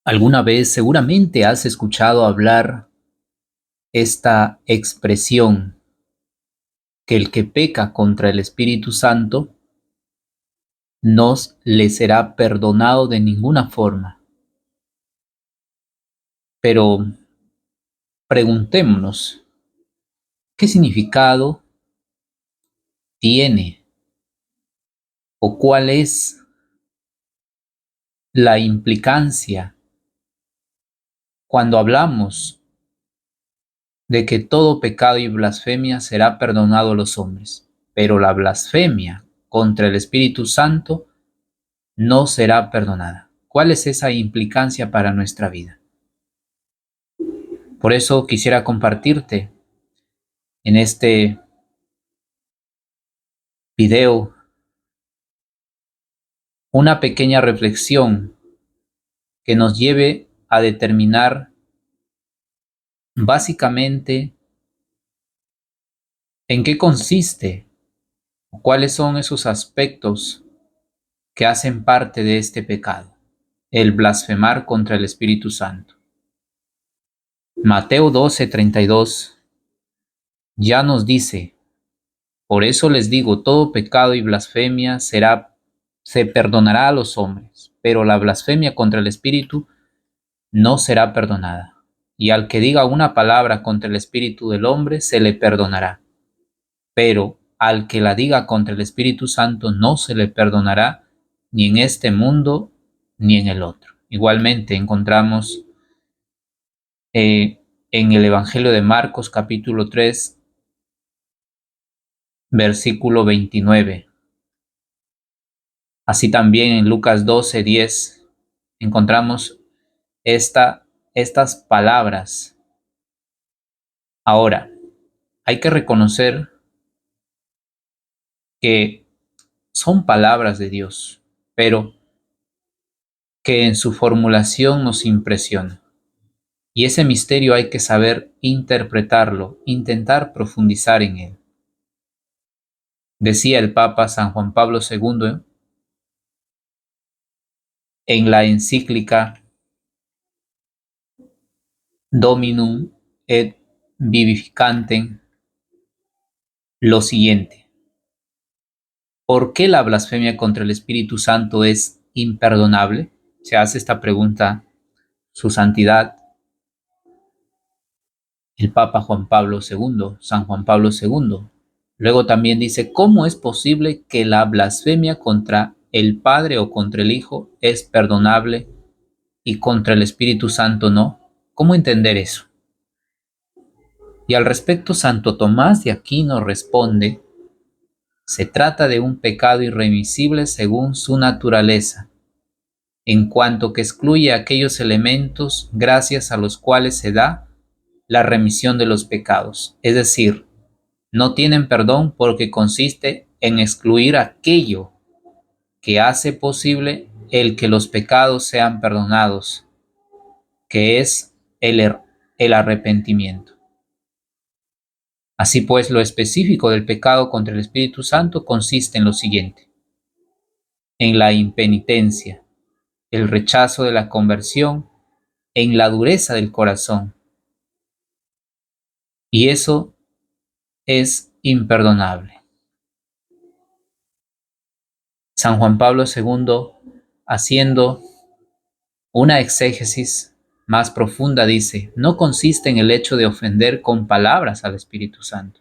¿Alguna vez seguramente has escuchado hablar esta expresión que el que peca contra el Espíritu Santo no le será perdonado de ninguna forma? Pero preguntémonos, ¿qué significado tiene o cuál es la implicancia cuando hablamos de que todo pecado y blasfemia será perdonado a los hombres, pero la blasfemia contra el Espíritu Santo no será perdonada? ¿Cuál es esa implicancia para nuestra vida? Por eso quisiera compartirte en este video una pequeña reflexión que nos lleve a determinar básicamente en qué consiste o cuáles son esos aspectos que hacen parte de este pecado, el blasfemar contra el Espíritu Santo. Mateo 12:32 ya nos dice: por eso les digo, todo pecado y blasfemia se perdonará a los hombres, pero la blasfemia contra el Espíritu no será perdonada. Y al que diga una palabra contra el Espíritu del hombre, se le perdonará, pero al que la diga contra el Espíritu Santo no se le perdonará, ni en este mundo ni en el otro. Igualmente encontramos en el Evangelio de Marcos capítulo 3, versículo 29. Así también en Lucas 12:10 encontramos estas palabras. Ahora, hay que reconocer que son palabras de Dios, pero que en su formulación nos impresiona. Y ese misterio hay que saber interpretarlo, intentar profundizar en él. Decía el Papa San Juan Pablo II en la encíclica Dominum et Vivificantem lo siguiente: ¿por qué la blasfemia contra el Espíritu Santo es imperdonable? Se hace esta pregunta su santidad, el Papa Juan Pablo II, San Juan Pablo II. Luego también dice: ¿cómo es posible que la blasfemia contra el Padre o contra el Hijo es perdonable y contra el Espíritu Santo no? ¿Cómo entender eso? Y al respecto, Santo Tomás de Aquino responde: se trata de un pecado irremisible según su naturaleza, en cuanto que excluye aquellos elementos gracias a los cuales se da la remisión de los pecados. Es decir, no tienen perdón porque consiste en excluir aquello que hace posible el que los pecados sean perdonados, que es el arrepentimiento. Así pues, lo específico del pecado contra el Espíritu Santo consiste en lo siguiente: en la impenitencia, el rechazo de la conversión, en la dureza del corazón. Y eso es imperdonable. San Juan Pablo II, haciendo una exégesis más profunda, dice: no consiste en el hecho de ofender con palabras al Espíritu Santo.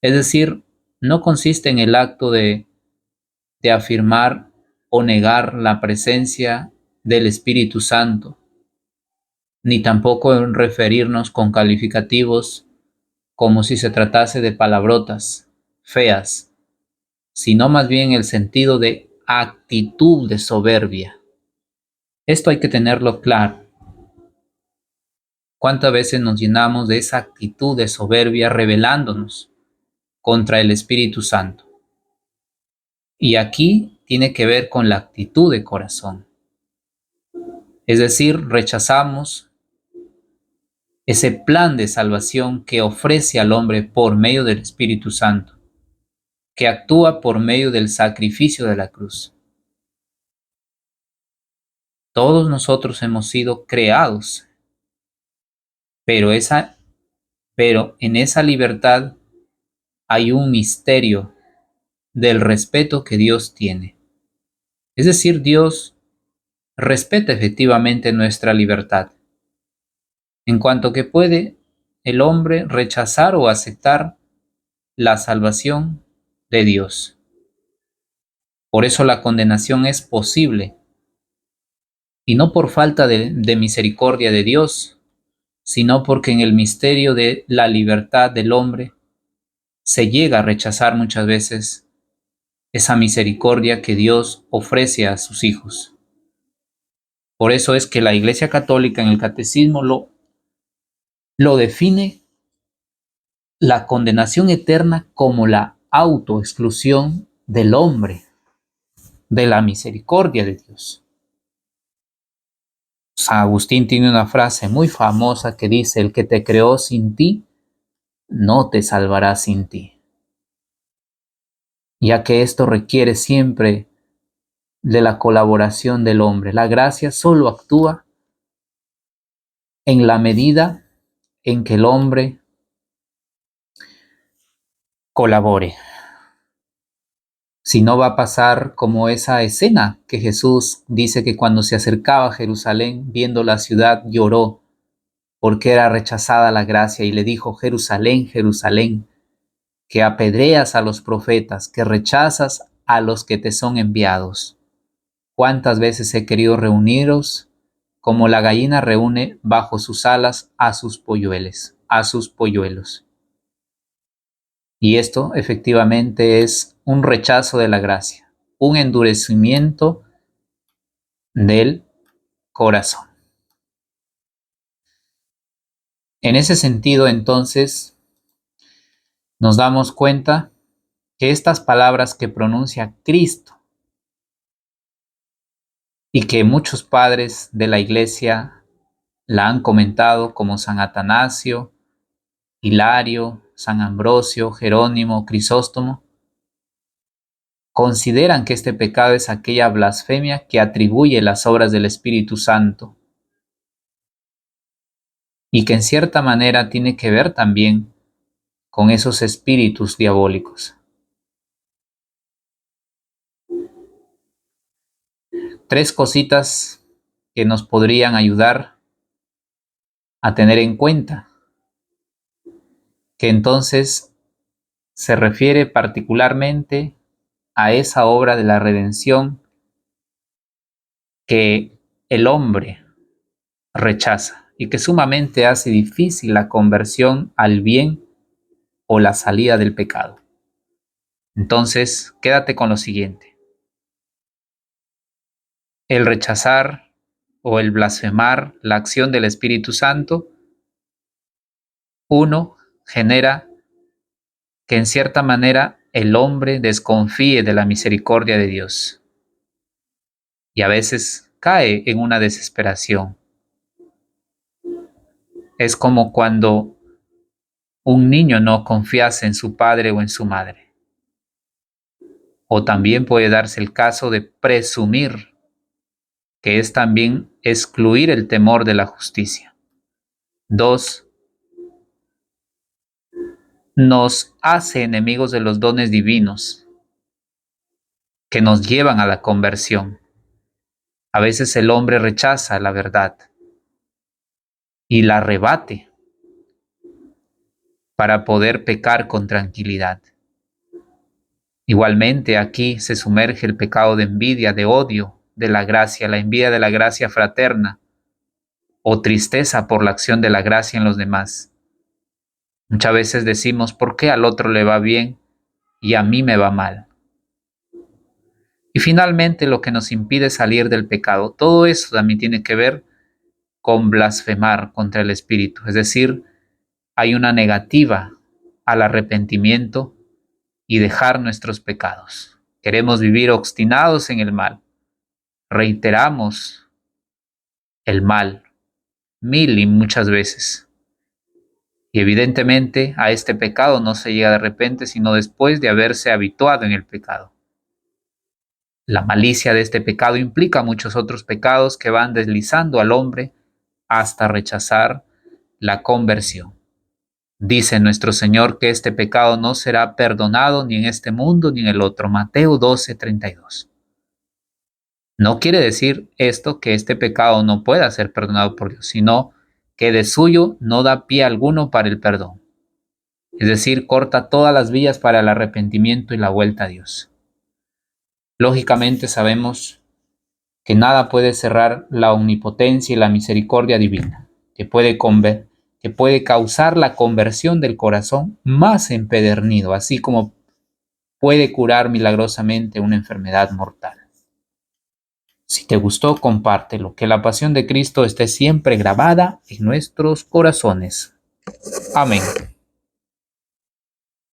Es decir, no consiste en el acto de afirmar o negar la presencia del Espíritu Santo, ni tampoco en referirnos con calificativos como si se tratase de palabrotas feas, sino más bien el sentido de actitud de soberbia. Esto hay que tenerlo claro. ¿Cuántas veces nos llenamos de esa actitud de soberbia rebelándonos contra el Espíritu Santo? Y aquí tiene que ver con la actitud de corazón. Es decir, rechazamos ese plan de salvación que ofrece al hombre por medio del Espíritu Santo, que actúa por medio del sacrificio de la cruz. Todos nosotros hemos sido creados, pero, pero en esa libertad hay un misterio del respeto que Dios tiene. Es decir, Dios respeta efectivamente nuestra libertad, en cuanto que puede el hombre rechazar o aceptar la salvación de Dios. Por eso la condenación es posible, y no por falta de misericordia de Dios, sino porque en el misterio de la libertad del hombre se llega a rechazar muchas veces esa misericordia que Dios ofrece a sus hijos. Por eso es que la Iglesia Católica en el Catecismo lo define la condenación eterna como la autoexclusión del hombre de la misericordia de Dios. San Agustín tiene una frase muy famosa que dice: el que te creó sin ti, no te salvará sin ti. Ya que esto requiere siempre de la colaboración del hombre. La gracia solo actúa en la medida en que el hombre colabore. Si no, va a pasar como esa escena que Jesús dice que cuando se acercaba a Jerusalén, viendo la ciudad, lloró porque era rechazada la gracia y le dijo: Jerusalén, Jerusalén, que apedreas a los profetas, que rechazas a los que te son enviados. ¿Cuántas veces he querido reuniros como la gallina reúne bajo sus alas a sus polluelos, a sus polluelos? Y esto efectivamente es un rechazo de la gracia, un endurecimiento del corazón. En ese sentido, entonces, nos damos cuenta que estas palabras que pronuncia Cristo y que muchos padres de la Iglesia la han comentado, como San Atanasio, Hilario, San Ambrosio, Jerónimo, Crisóstomo, consideran que este pecado es aquella blasfemia que atribuye las obras del Espíritu Santo y que en cierta manera tiene que ver también con esos espíritus diabólicos. Tres cositas que nos podrían ayudar a tener en cuenta, que entonces se refiere particularmente a esa obra de la redención que el hombre rechaza y que sumamente hace difícil la conversión al bien o la salida del pecado. Entonces, quédate con lo siguiente. El rechazar o el blasfemar la acción del Espíritu Santo, uno, genera que en cierta manera el hombre desconfíe de la misericordia de Dios y a veces cae en una desesperación. Es como cuando un niño no confiase en su padre o en su madre. O también puede darse el caso de presumir, que es también excluir el temor de la justicia. Dos, nos hace enemigos de los dones divinos que nos llevan a la conversión. A veces el hombre rechaza la verdad y la rebate para poder pecar con tranquilidad. Igualmente aquí se sumerge el pecado de envidia, de odio de la gracia, la envidia de la gracia fraterna o tristeza por la acción de la gracia en los demás. Muchas veces decimos: ¿por qué al otro le va bien y a mí me va mal? Y finalmente lo que nos impide salir del pecado, todo eso también tiene que ver con blasfemar contra el Espíritu, es decir, hay una negativa al arrepentimiento y dejar nuestros pecados. Queremos vivir obstinados en el mal. Reiteramos el mal mil y muchas veces. Y evidentemente a este pecado no se llega de repente, sino después de haberse habituado en el pecado. La malicia de este pecado implica muchos otros pecados que van deslizando al hombre hasta rechazar la conversión. Dice nuestro Señor que este pecado no será perdonado ni en este mundo ni en el otro. Mateo 12:32. No quiere decir esto que este pecado no pueda ser perdonado por Dios, sino que de suyo no da pie alguno para el perdón. Es decir, corta todas las vías para el arrepentimiento y la vuelta a Dios. Lógicamente sabemos que nada puede cerrar la omnipotencia y la misericordia divina, que puede causar la conversión del corazón más empedernido, así como puede curar milagrosamente una enfermedad mortal. Si te gustó, compártelo, que la pasión de Cristo esté siempre grabada en nuestros corazones. Amén.